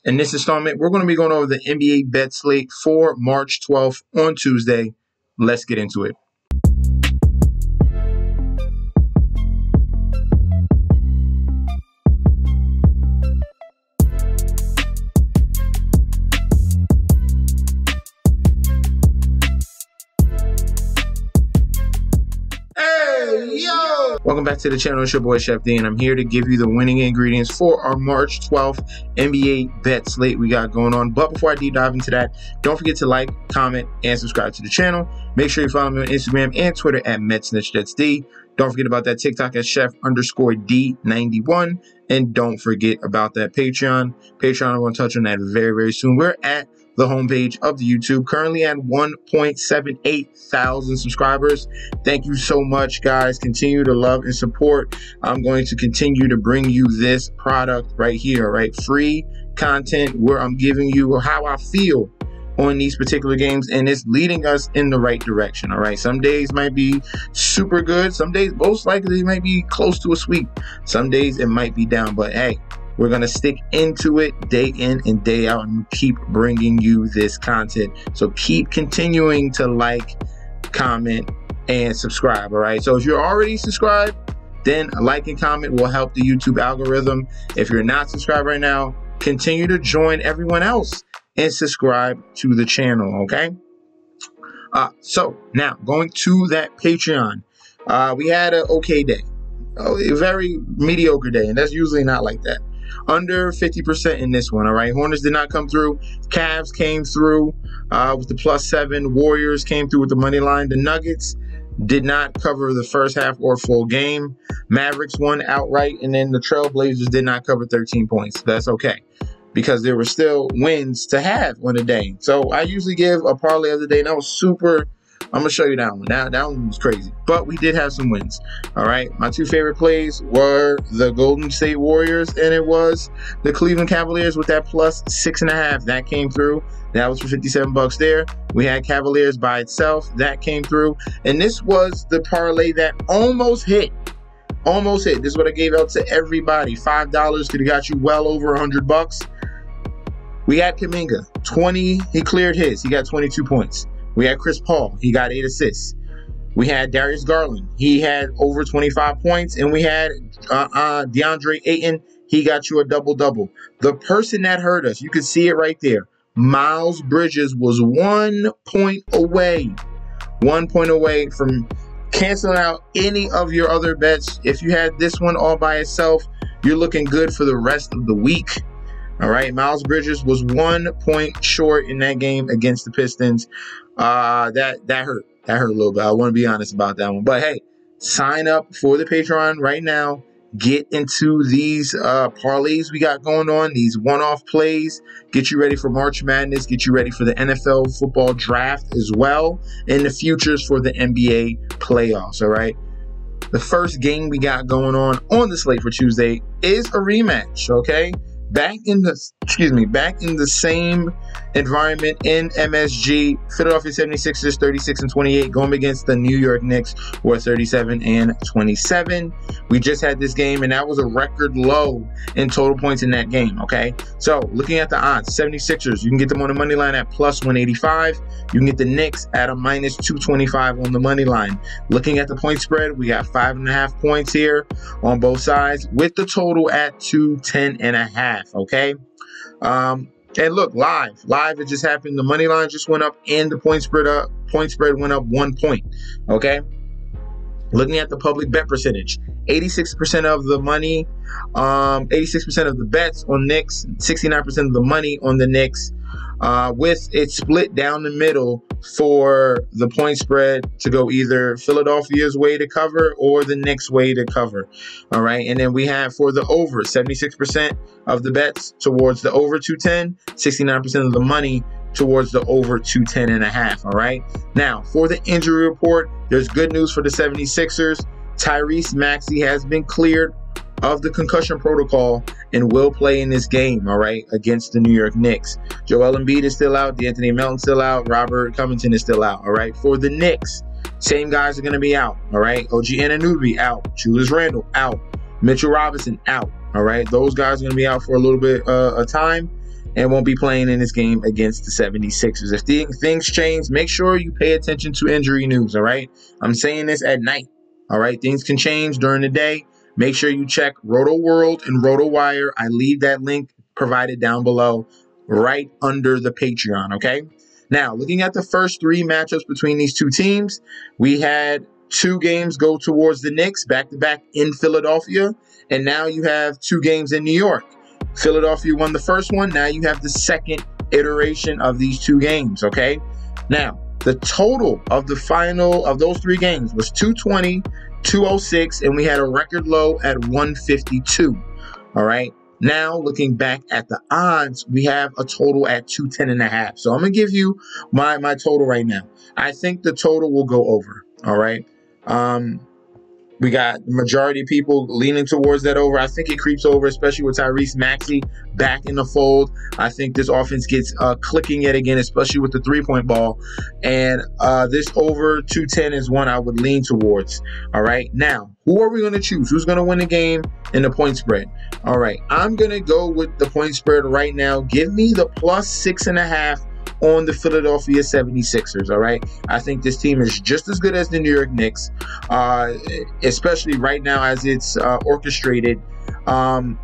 In this installment, we're going to be going over the NBA bet slate for March 12th on Tuesday. Let's get into it. Welcome back to the channel. It's your boy Chef D, and I'm here to give you the winning ingredients for our March 12th NBA bet slate we got going on. But before I deep dive into that, don't forget to like, comment, and subscribe to the channel. Make sure you follow me on Instagram and Twitter at MetsNitchThat'sD. Don't forget about that TikTok at Chef_D91. And don't forget about that Patreon. I'm going to touch on that very, very soon. We're at the homepage of the YouTube, currently at 1.78 thousand subscribers. Thank you so much, guys. Continue to love and support. I'm going to continue to bring you this product right here, right? Free content where I'm giving you how I feel on these particular games, and it's leading us in the right direction. All right, some days might be super good, some days most likely it might be close to a sweep, some days it might be down, but hey, we're gonna stick into it day in and day out and keep bringing you this content. So keep continuing to like, comment, and subscribe. All right, so if you're already subscribed, then a like and comment will help the YouTube algorithm. If you're not subscribed right now, continue to join everyone else and subscribe to the channel, okay? So now going to that Patreon, we had an okay day, a very mediocre day, and that's usually not like that. Under 50% in this one, all right? Hornets did not come through. Cavs came through with the +7. Warriors came through with the money line. The Nuggets did not cover the first half or full game. Mavericks won outright, and then the Trailblazers did not cover 13 points. That's okay, because there were still wins to have on the day. So I usually give a parlay of the day, and that was super. I'm going to show you that one. That one was crazy. But we did have some wins. All right. My two favorite plays were the Golden State Warriors, and it was the Cleveland Cavaliers with that +6.5. That came through. That was for $57 there. We had Cavaliers by itself. That came through. And this was the parlay that almost hit. Almost hit. This is what I gave out to everybody. $5 could have got you well over $100. We had Kuminga, 20. He cleared his. He got 22 points. We had Chris Paul. He got 8 assists. We had Darius Garland. He had over 25 points. And we had DeAndre Ayton. He got you a double-double. The person that hurt us, you could see it right there. Miles Bridges was 1 point away. 1 point away from canceling out any of your other bets. If you had this one all by itself, you're looking good for the rest of the week. All right, Miles Bridges was 1 point short in that game against the Pistons. That hurt. That hurt a little bit. I want to be honest about that one. But hey, sign up for the Patreon right now. Get into these parlays we got going on, these one-off plays. Get you ready for March Madness. Get you ready for the NFL football draft as well, and the futures for the NBA playoffs. All right. The first game we got going on the slate for Tuesday is a rematch. Okay. Back in the same environment in MSG, Philadelphia 76ers 36-28 going against the New York Knicks who are 37-27. We just had this game, and that was a record low in total points in that game, okay? So looking at the odds, 76ers, you can get them on the money line at +185. You can get the Knicks at a -225 on the money line. Looking at the point spread, we got 5.5 points here on both sides with the total at 210.5. Okay, and look, live it just happened. The money line just went up, and the point spread went up 1 point. Okay, looking at the public bet percentage, 86% of the money, 86% of the bets on Knicks, 69% of the money on the Knicks, with it split down the middle for the point spread to go either Philadelphia's way to cover or the Knicks' way to cover. All right, and then we have for the over, 76% of the bets towards the over 210, 69% of the money towards the over 210.5. All right, now for the injury report, there's good news for the 76ers. Tyrese Maxey has been cleared of the concussion protocol and will play in this game, all right, against the New York Knicks. Joel Embiid is still out. D'Anthony Melton's still out. Robert Covington is still out, all right. For the Knicks, same guys are going to be out, all right. OG Anunoby out. Julius Randle out. Mitchell Robinson out, all right. Those guys are going to be out for a little bit of time. and won't be playing in this game against the 76ers. If things change, make sure you pay attention to injury news, all right? I'm saying this at night, all right? Things can change during the day. Make sure you check Roto World and Roto Wire. I leave that link provided down below right under the Patreon, okay? Now, looking at the first three matchups between these two teams, we had 2 games go towards the Knicks back-to-back in Philadelphia, and now you have 2 games in New York. Philadelphia won the first one. Now you have the second iteration of these 2 games, okay? Now, the total of the final of those 3 games was 220, 206, and we had a record low at 152, all right? Now, looking back at the odds, we have a total at 210.5. So I'm going to give you my total right now. I think the total will go over, all right? We got the majority of people leaning towards that over. I think it creeps over, especially with Tyrese Maxey back in the fold. I think this offense gets clicking yet again, especially with the three-point ball. And this over 210 is one I would lean towards. All right. Now, who are we going to choose? Who's going to win the game in the point spread? All right. I'm going to go with the point spread right now. Give me the plus 6.5 on the Philadelphia 76ers, all right? I think this team is just as good as the New York Knicks, especially right now as it's orchestrated. And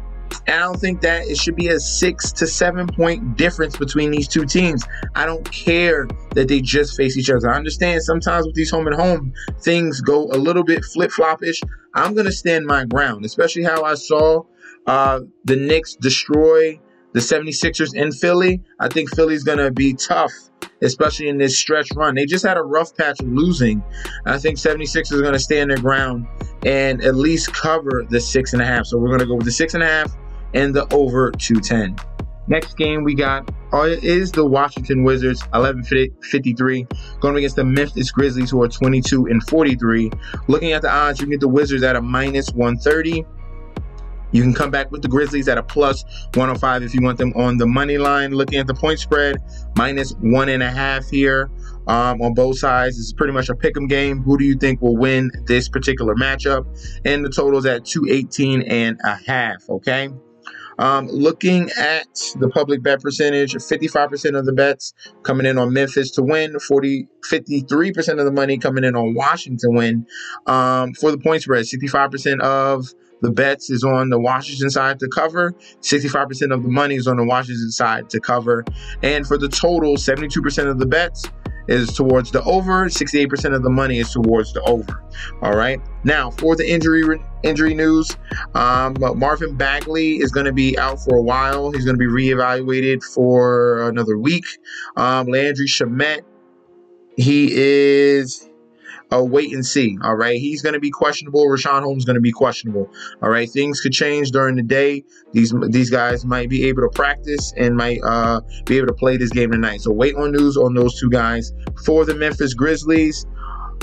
I don't think that it should be a 6 to 7 point difference between these two teams. I don't care that they just face each other. I understand sometimes with these home and home, things go a little bit flip-flop-ish. I'm going to stand my ground, especially how I saw the Knicks destroy the 76ers in Philly. I think Philly's going to be tough, especially in this stretch run. They just had a rough patch of losing. I think 76ers are going to stand their ground and at least cover the 6.5. So we're going to go with the 6.5 and the over 210. Next game we got is the Washington Wizards, 11-53, going against the Memphis Grizzlies, who are 22-43. Looking at the odds, you can get the Wizards at a minus 130. You can come back with the Grizzlies at a plus 105 if you want them on the money line. Looking at the point spread, minus 1.5 here on both sides. This is pretty much a pick'em game. Who do you think will win this particular matchup? And the total is at 218.5, okay? Looking at the public bet percentage, 55% of the bets coming in on Memphis to win, 53% of the money coming in on Washington win. For the point spread, 65% of the bets is on the Washington side to cover. 65% of the money is on the Washington side to cover. And for the total, 72% of the bets is towards the over. 68% of the money is towards the over. All right. Now, for the injury news, Marvin Bagley is going to be out for a while. He's going to be reevaluated for another week. Landry Shamet, he is a wait and see. All right. He's going to be questionable. Rashawn Holmes is going to be questionable. All right. Things could change during the day. These guys might be able to practice and might be able to play this game tonight. So wait on news on those 2 guys. For the Memphis Grizzlies,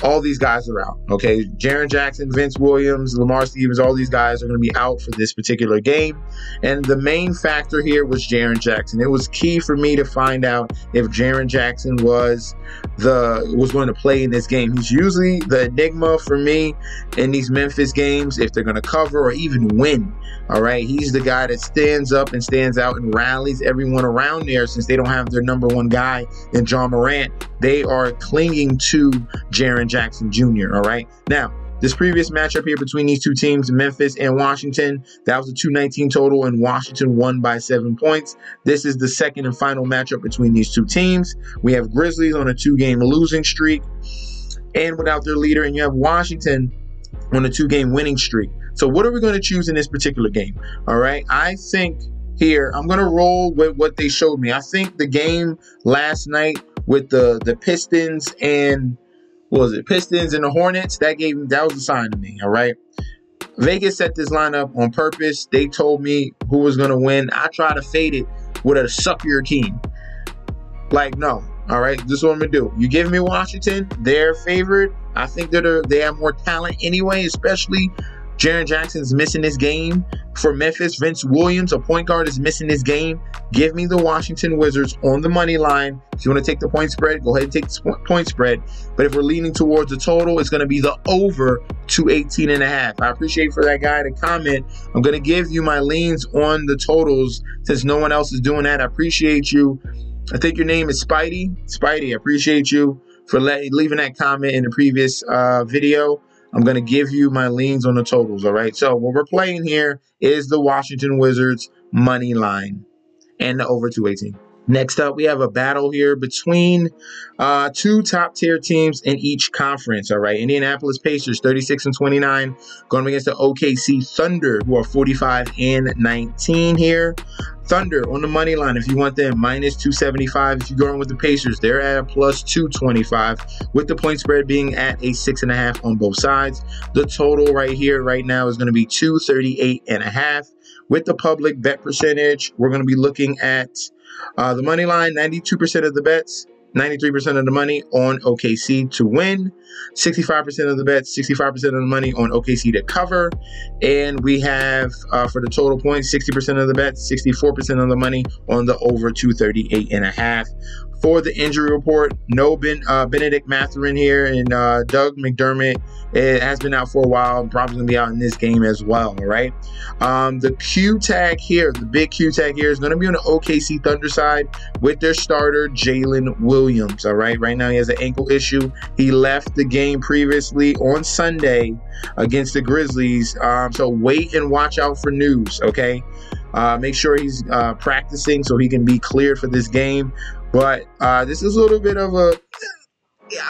all these guys are out. Okay. Jaren Jackson, Vince Williams, Lamar Stevens, all these guys are going to be out for this particular game. And the main factor here was Jaren Jackson. It was key for me to find out if Jaren Jackson was going to play in this game. He's usually the enigma for me in these Memphis games, if they're going to cover or even win. All right. He's the guy that stands up and stands out and rallies everyone around there. Since they don't have their number 1 guy in John Morant, they are clinging to Jaren Jackson Jr. All right. Now, this previous matchup here between these two teams, Memphis and Washington, that was a 219 total, and Washington won by 7 points. This is the second and final matchup between these two teams. We have Grizzlies on a 2-game losing streak and without their leader, and you have Washington on a 2-game winning streak. So what are we going to choose in this particular game? All right. I think here I'm going to roll with what they showed me. I think the game last night with the Pistons and Pistons and the Hornets, that was a sign to me. All right. Vegas set this lineup on purpose. They told me who was going to win. I try to fade it with a suckier team. Like, no. All right. This is what I'm going to do. You give me Washington, they're favored. I think they have more talent anyway, especially Jaren Jackson's missing this game. For Memphis, Vince Williams, a point guard, is missing this game. Give me the Washington Wizards on the money line. If you want to take the point spread, go ahead and take the point spread. But if we're leaning towards the total, it's going to be the over 218.5. I appreciate for that guy to comment. I'm going to give you my leans on the totals since no one else is doing that. I appreciate you. I think your name is Spidey. Spidey, I appreciate you for leaving that comment in the previous video. I'm going to give you my leans on the totals, all right? So what we're playing here is the Washington Wizards money line and the over 218. Next up, we have a battle here between two top-tier teams in each conference, all right? Indianapolis Pacers, 36-29, going up against the OKC Thunder, who are 45-19 here. Thunder on the money line, if you want them, -275. If you're going with the Pacers, they're at a +225, with the point spread being at a 6.5 on both sides. The total right here, right now, is going to be 238.5. With the public bet percentage, we're going to be looking at the money line, 92% of the bets, 93% of the money on OKC to win, 65% of the bets, 65% of the money on OKC to cover, and we have for the total points, 60% of the bets, 64% of the money on the over 238.5. For the injury report, no Benedict Mathurin here, and Doug McDermott has been out for a while and probably going to be out in this game as well, all right? The Q tag here, the big Q tag here is going to be on the OKC Thunder side with their starter, Jalen Williams, all right? Right now he has an ankle issue. He left the game previously on Sunday against the Grizzlies, so wait and watch out for news, okay? Make sure he's practicing so he can be cleared for this game. But this is a little bit of a,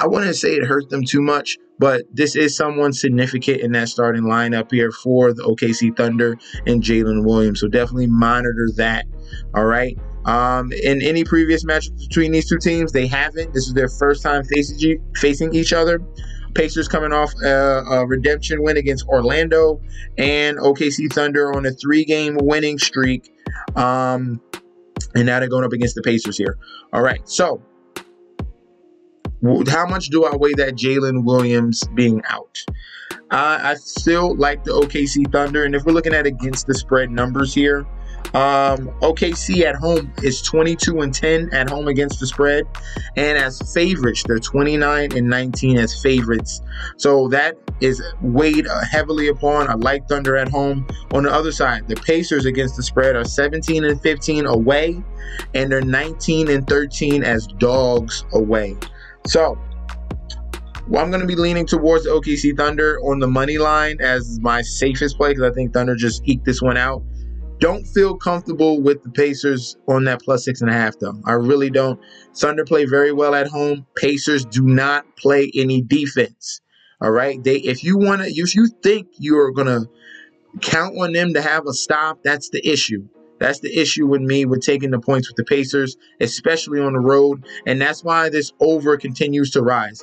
I wouldn't say it hurt them too much, but this is someone significant in that starting lineup here for the OKC Thunder and Jalen Williams. So definitely monitor that, all right? In any previous matchups between these two teams, they haven't. This is their first time facing each other. Pacers coming off a redemption win against Orlando, and OKC Thunder on a 3-game winning streak. And now they're going up against the Pacers here. All right, so how much do I weigh that Jalen Williams being out? I still like the OKC Thunder, and if we're looking at against the spread numbers here, OKC at home is 22-10 at home against the spread, and as favorites, they're 29-19 as favorites. So that is weighed heavily upon. I like Thunder at home. On the other side, the Pacers against the spread are 17-15 away, and they're 19-13 as dogs away. So well, I'm going to be leaning towards the OKC Thunder on the money line as my safest play because I think Thunder just eked this one out. Don't feel comfortable with the Pacers on that +6.5, though. I really don't. Thunder play very well at home. Pacers do not play any defense. All right? If you think you're going to count on them to have a stop, that's the issue. That's the issue with me with taking the points with the Pacers, especially on the road, and that's why this over continues to rise.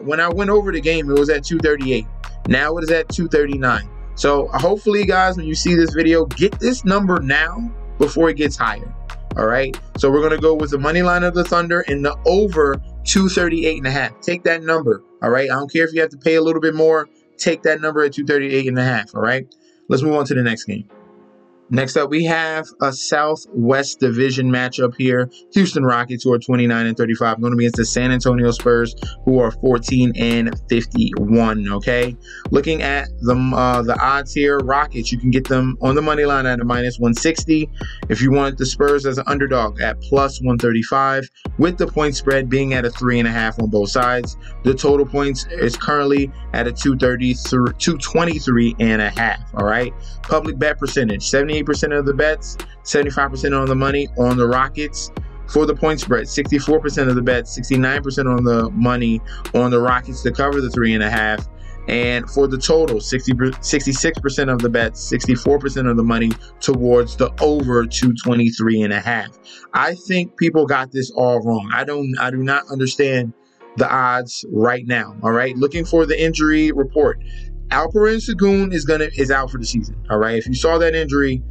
When I went over the game, it was at 238. Now it is at 239. So hopefully, guys, when you see this video, get this number now before it gets higher. All right. So we're going to go with the money line of the Thunder and the over 238.5. Take that number. All right. I don't care if you have to pay a little bit more. Take that number at 238.5. All right. Let's move on to the next game. Next up, we have a Southwest Division matchup here. Houston Rockets, who are 29-35, going to be against the San Antonio Spurs, who are 14-51. Okay, looking at the odds here, Rockets, you can get them on the money line at a -160. If you want the Spurs as an underdog at +135, with the point spread being at a 3.5 on both sides. The total points is currently at a 223.5. All right, public bet percentage 78% of the bets, 75% on the money on the Rockets. For the point spread, 64% of the bets, 69% on the money on the Rockets to cover the 3.5. And for the total, 66% of the bets, 64% of the money towards the over 223.5. I think people got this all wrong. I do not understand the odds right now. All right, looking for the injury report. Alperen Sengun is out for the season. All right, if you saw that injury,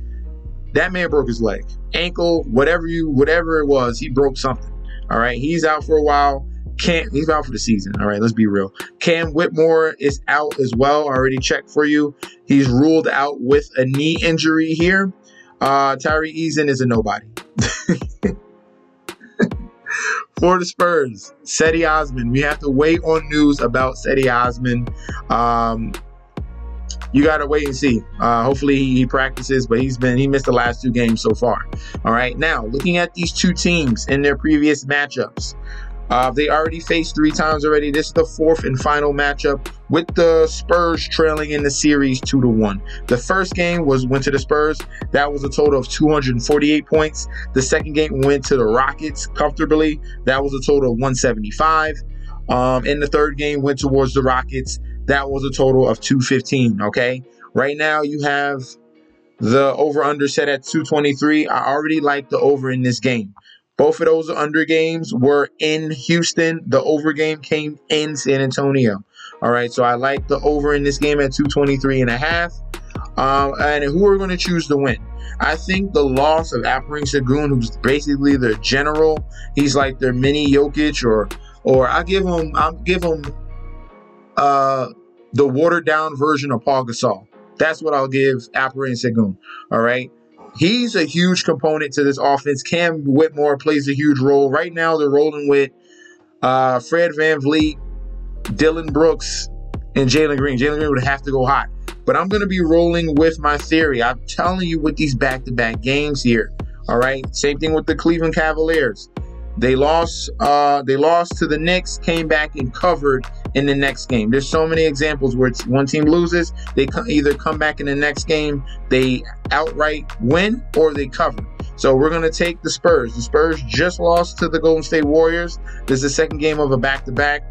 that man broke his leg, ankle, whatever it was, he broke something. All right, he's out for a while. He's out for the season. All right, let's be real. Cam Whitmore is out as well. I already checked for you. He's ruled out with a knee injury here. Tyree Eason is a nobody. For the Spurs, Cedi Osman. We have to wait on news about Cedi Osman. You got to wait and see. Hopefully he practices, but he missed the last 2 games so far. All right, now looking at these 2 teams in their previous matchups. They already faced 3 times already. This is the 4th and final matchup with the Spurs trailing in the series 2-1. The first game went to the Spurs. That was a total of 248 points. The second game went to the Rockets comfortably. That was a total of 175. And the third game went towards the Rockets. That was a total of 215, okay? Right now you have the over-under set at 223. I already like the over in this game. Both of those under games were in Houston. The over game came in San Antonio. All right, so I like the over in this game at 223.5. And who are going to choose to win? I think the loss of Alperen Sengun, who's basically their general. He's like their mini Jokic, or I'll give him the watered down version of Paul Gasol. That's what I'll give Alperen Sengun. All right. He's a huge component to this offense. Cam Whitmore plays a huge role. Right now, they're rolling with Fred VanVleet, Dylan Brooks, and Jalen Green. Jalen Green would have to go hot. But I'm going to be rolling with my theory. I'm telling you with these back-to-back games here. All right? Same thing with the Cleveland Cavaliers. They lost to the Knicks, came back and covered in the next game. There's so many examples where one team loses, they either come back in the next game, they outright win, or they cover. So we're going to take the Spurs. The Spurs just lost to the Golden State Warriors. This is the second game of a back-to-back.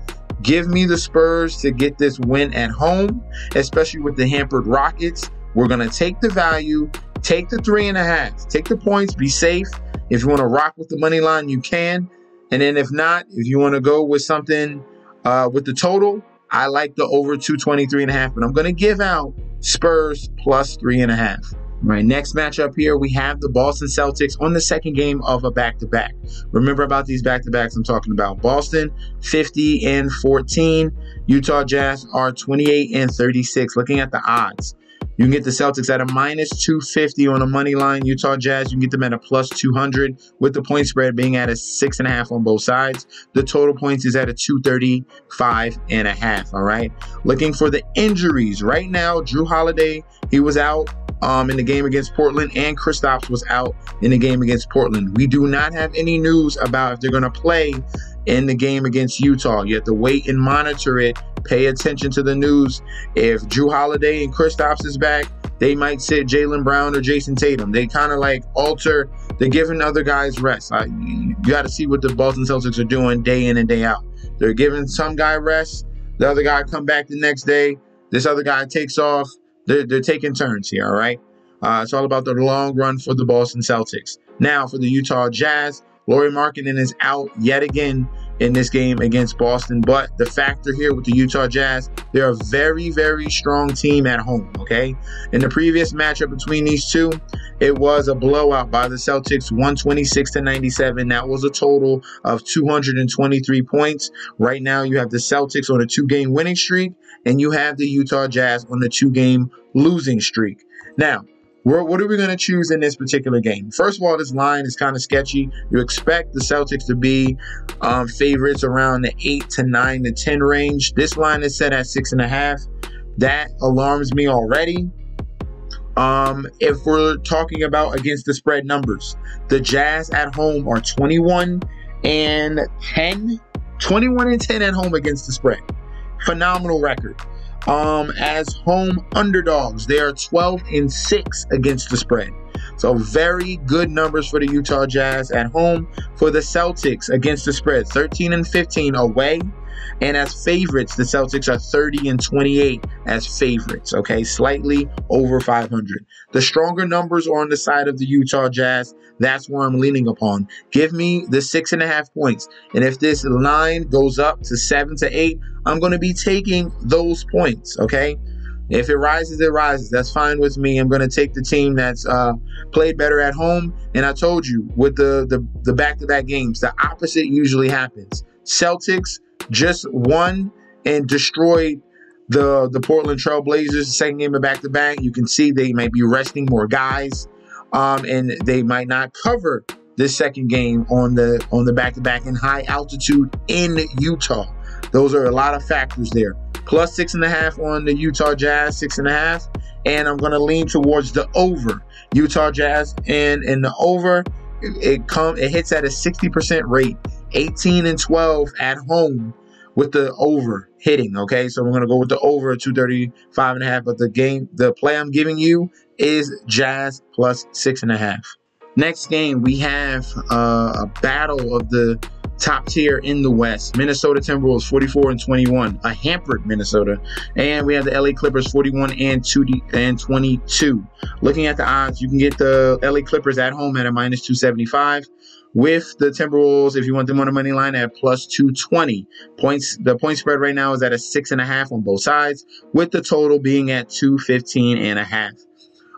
Give me the Spurs to get this win at home, especially with the hampered Rockets. We're going to take the value, take the 3.5, take the points, be safe. If you want to rock with the money line, you can. And then if not, if you want to go with something with the total, I like the over 223.5. But I'm going to give out Spurs plus 3.5. Right, next matchup here, we have the Boston Celtics on the second game of a back-to-back. Remember about these back-to-backs I'm talking about. Boston, 50-14. Utah Jazz are 28-36. Looking at the odds, you can get the Celtics at a -250 on the money line. Utah Jazz, you can get them at a +200 with the point spread being at a 6.5 on both sides. The total points is at a 235.5. All right. Looking for the injuries right now. Drew Holiday, he was out in the game against Portland, and Kristaps was out in the game against Portland. We do not have any news about if they're going to play in the game against Utah. You have to wait and monitor it. Pay attention to the news. If Drew Holiday and Kristaps is back, they might sit Jaylen Brown or Jason Tatum. They kind of like alter. They're giving other guys rest. You got to see what the Boston Celtics are doing day in and day out. They're giving some guy rest. The other guy come back the next day. This other guy takes off. They're taking turns here, all right? It's all about the long run for the Boston Celtics. Now, for the Utah Jazz, Lauri Markkanen is out yet again in this game against Boston. But the factor here with the Utah Jazz, they're a very, very strong team at home, okay? In the previous matchup between these two, it was a blowout by the Celtics, 126-97. That was a total of 223 points. Right now, you have the Celtics on a 2-game winning streak, and you have the Utah Jazz on the 2-game losing streak. Now, what are we going to choose in this particular game? First of all, this line is kind of sketchy. You expect the Celtics to be favorites around the 8 to 9 to 10 range. This line is set at 6.5. That alarms me already. If we're talking about against the spread numbers, the Jazz at home are 21-10. 21-10 at home against the spread. Phenomenal record. As home underdogs, they are 12-6 against the spread. So very good numbers for the Utah Jazz at home. For the Celtics against the spread, 13-15 away. And as favorites, the Celtics are 30-28 as favorites, okay? Slightly over 500. The stronger numbers are on the side of the Utah Jazz. That's where I'm leaning upon. Give me the 6.5 points. And if this line goes up to 7 to 8, I'm going to be taking those points, okay? If it rises, it rises. That's fine with me. I'm going to take the team that's played better at home. And I told you, with the back-to-back games, the opposite usually happens. Celtics just won and destroyed the Portland Trail Blazers, second game of back-to-back. You can see they might be resting more guys, and they might not cover this second game on the back-to-back in high altitude in Utah. Those are a lot of factors there. Plus 6.5 on the Utah Jazz, 6.5, and I'm going to lean towards the over. Utah Jazz and the over, it hits at a 60% rate, 18-12 at home with the over hitting. Okay, so we're going to go with the over 235.5, but the play I'm giving you is Jazz plus 6.5. Next game, we have a battle of the top tier in the West. Minnesota Timberwolves 44-21, a hampered Minnesota, and we have the LA Clippers 41-22. Looking at the odds, you can get the LA Clippers at home at a minus 275. With the Timberwolves, if you want them on the money line, at plus 220 points. The point spread right now is at a 6.5 on both sides, with the total being at 215.5.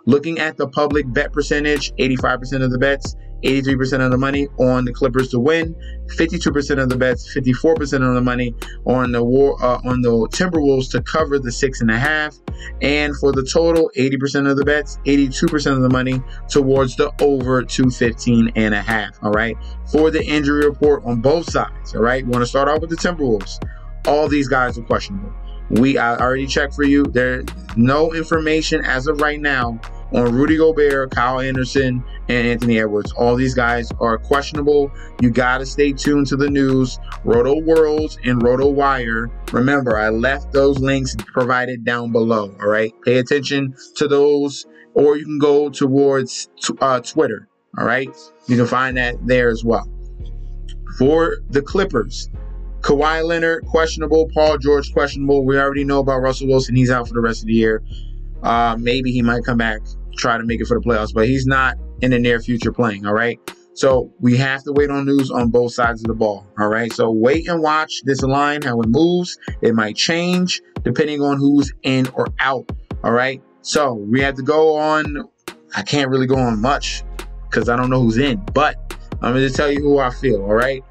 Looking at the public bet percentage, 85% of the bets, 83% of the money on the Clippers to win, 52% of the bets, 54% of the money on the Timberwolves to cover the 6.5, and for the total, 80% of the bets, 82% of the money towards the over 215.5. All right, for the injury report on both sides. All right, we want to start off with the Timberwolves. All these guys are questionable. I already checked for you. There's no information as of right now on Rudy Gobert, Kyle Anderson, and Anthony Edwards. All these guys are questionable. You got to stay tuned to the news, Roto Worlds and Roto Wire. Remember, I left those links provided down below. All right, pay attention to those, or you can go towards Twitter. All right, you can find that there as well. For the Clippers, Kawhi Leonard, questionable. Paul George, questionable. We already know about Russell Wilson. He's out for the rest of the year. Maybe he might come back, try to make it for the playoffs, but he's not in the near future playing, all right? So we have to wait on news on both sides of the ball, all right? So wait and watch this line, how it moves. It might change depending on who's in or out, all right? So we have to go on. I can't really go on much because I don't know who's in, but I'm going to tell you who I feel, all right?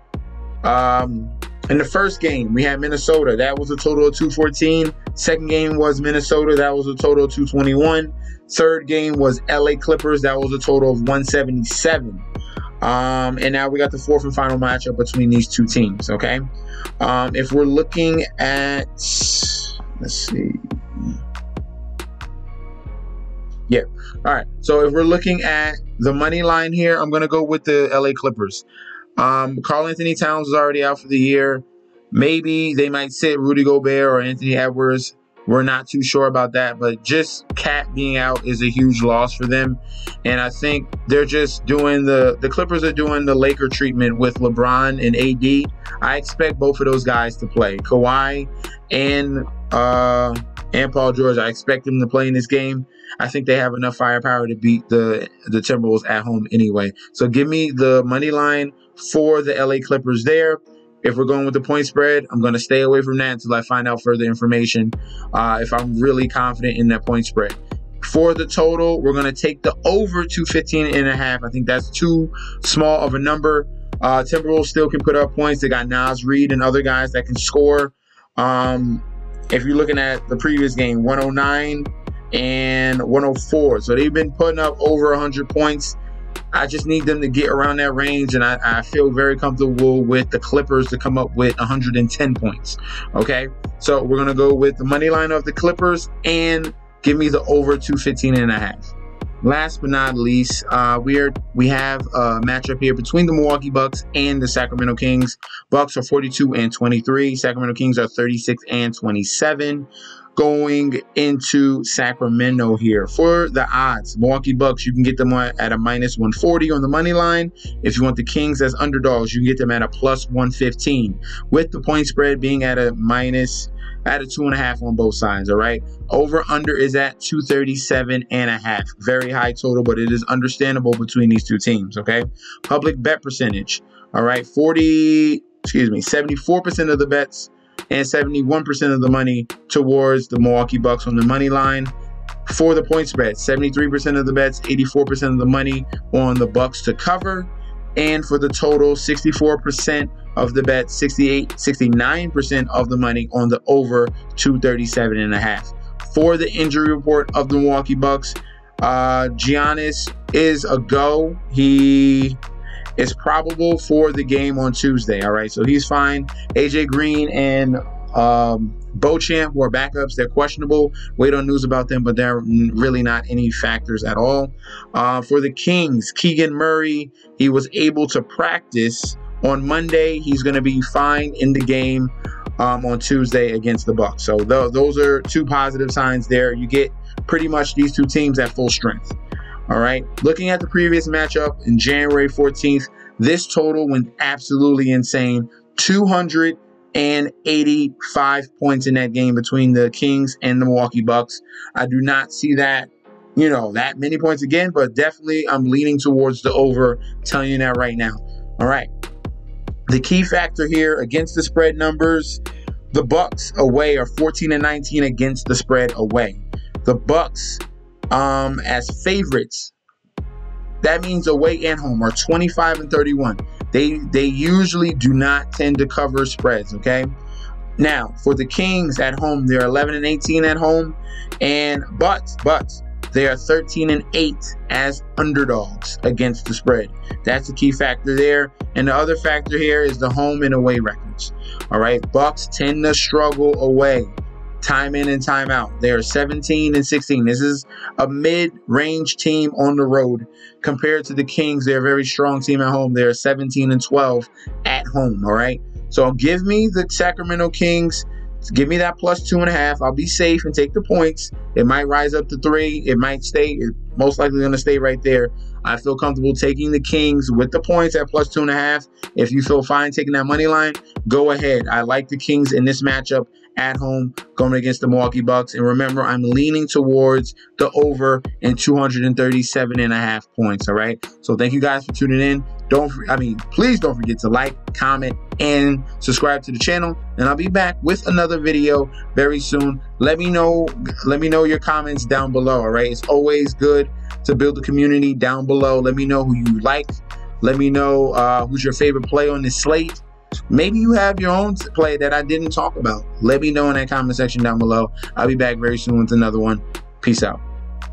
In the first game, we had Minnesota. That was a total of 214. Second game was Minnesota. That was a total of 221. Third game was LA Clippers. That was a total of 177. And now we got the fourth and final matchup between these two teams, okay? If we're looking at, let's see. Yeah. All right. So if we're looking at the money line here, I'm going to go with the LA Clippers. Karl Anthony Towns is already out for the year. Maybe they might sit Rudy Gobert or Anthony Edwards. We're not too sure about that, but just Cat being out is a huge loss for them. And I think they're just doing the Clippers are doing the Laker treatment with LeBron and AD. I expect both of those guys to play. Kawhi and Paul George, I expect them to play in this game. I think they have enough firepower to beat the Timberwolves at home anyway. So give me the money line for the LA Clippers there. If we're going with the point spread, I'm going to stay away from that until I find out further information if I'm really confident in that point spread. For the total, we're going to take the over 215.5. I think that's too small of a number. Timberwolves still can put up points. They got Naz Reid and other guys that can score. If you're looking at the previous game, 109 and 104. So they've been putting up over 100 points. I just need them to get around that range, and I feel very comfortable with the Clippers to come up with 110 points. Okay, so we're going to go with the money line of the Clippers and give me the over 215.5. Last but not least, we have a matchup here between the Milwaukee Bucks and the Sacramento Kings. Bucks are 42-23. Sacramento Kings are 36-27. Going into Sacramento here. For the odds, Milwaukee Bucks, you can get them at a minus 140 on the money line. If you want the Kings as underdogs, you can get them at a plus 115, with the point spread being at a 2.5 on both sides. All right, over under is at 237.5. Very high total, but it is understandable between these two teams. Okay, public bet percentage. All right, 74% of the bets and 71% of the money towards the Milwaukee Bucks on the money line. For the point spread, 73% of the bets, 84% of the money on the Bucks to cover. And for the total, 64% of the bet, 69% of the money on the over 237.5. For the injury report of the Milwaukee Bucks, Giannis is a go. He is probable for the game on Tuesday. All right, so he's fine. AJ Green and Beauchamp, who are backups, they're questionable. Wait on news about them, but they're really not any factors at all. For the Kings, Keegan Murray, he was able to practice on Monday. He's going to be fine in the game on Tuesday against the Bucks. So those are two positive signs there. You get pretty much these two teams at full strength. All right. Looking at the previous matchup in January 14th, this total went absolutely insane. 285 points in that game between the Kings and the Milwaukee Bucks. I do not see that, that many points again, but definitely I'm leaning towards the over, telling you that right now. All right. The key factor here against the spread numbers, the Bucks away are 14-19 against the spread away. The Bucks as favorites, that means away and home, are 25-31. They usually do not tend to cover spreads, okay? Now, for the Kings at home, they're 11-18 at home, but they are 13-8 as underdogs against the spread. That's the key factor there. And the other factor here is the home and away records. All right, Bucks tend to struggle away, time in and time out. They are 17-16. This is a mid-range team on the road compared to the Kings. They're a very strong team at home. They're 17-12 at home. All right, so give me the Sacramento Kings. Give me that plus 2.5. I'll be safe and take the points. It might rise up to 3. It might stay. It's most likely going to stay right there. I feel comfortable taking the Kings with the points at plus 2.5. If you feel fine taking that money line, go ahead. I like the Kings in this matchup at home going against the Milwaukee Bucks. And remember, I'm leaning towards the over and 237.5 points. All right. So thank you guys for tuning in. Please don't forget to like, comment, and subscribe to the channel. And I'll be back with another video very soon. Let me know your comments down below. All right. It's always good to build the community down below. Let me know who you like. Let me know who's your favorite play on this slate. Maybe you have your own play that I didn't talk about. Let me know in that comment section down below. I'll be back very soon with another one. Peace out.